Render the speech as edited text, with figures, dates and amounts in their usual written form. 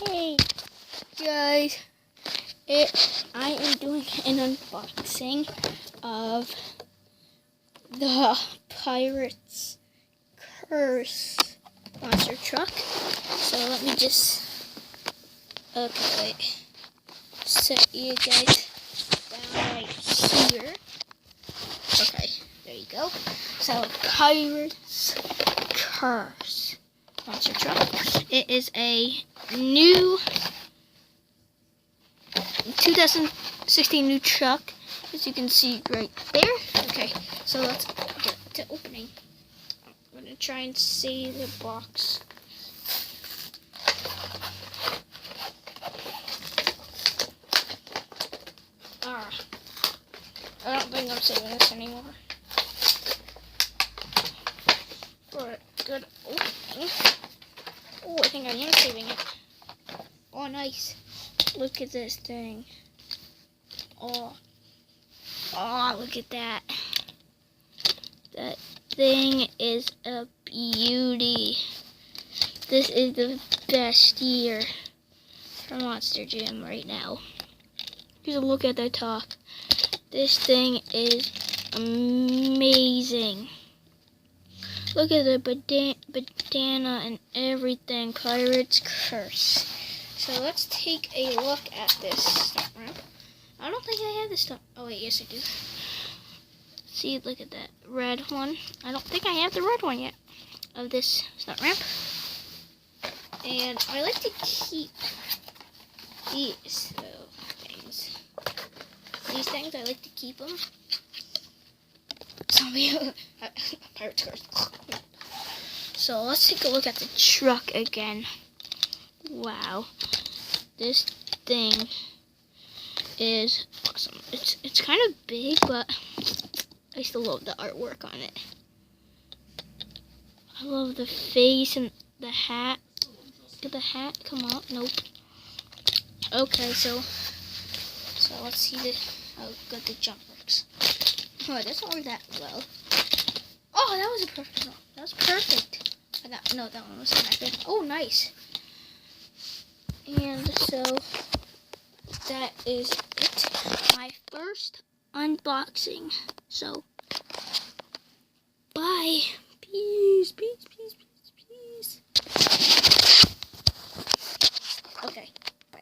Hey guys, I am doing an unboxing of the Pirates Curse monster truck. So let me just, set you guys down right here. Okay, there you go. So Pirates Curse monster truck. It is a new 2016 new truck, as you can see right there. Okay, so let's get to opening. I'm gonna try and see the box. I don't think I'm saving this anymore. For a good opening. Oh, I think I am saving it. Oh, nice. Look at this thing. Oh, look at that. That thing is a beauty. This is the best year for Monster Jam right now. Just look at the top. This thing is amazing. Look at the bandana and everything. Pirates Curse. So let's take a look at this stunt ramp. I don't think I have this stunt. Oh wait, yes I do. See, look at that red one. I don't think I have the red one yet of this stunt ramp. And I like to keep these things. These things, I like to keep them. Pirates Curse. So let's take a look at the truck again. Wow, this thing is awesome. It's kind of big, but I still love the artwork on it. I love the face and the hat. Did the hat come out? Nope. Okay, so let's see how good the jump works. Oh, it doesn't work that well. Oh, that was a perfect. No, that was perfect. No, that one wasn't that good. Oh, nice. And so that is it. My first unboxing. So bye. Peace, peace, peace, peace, peace.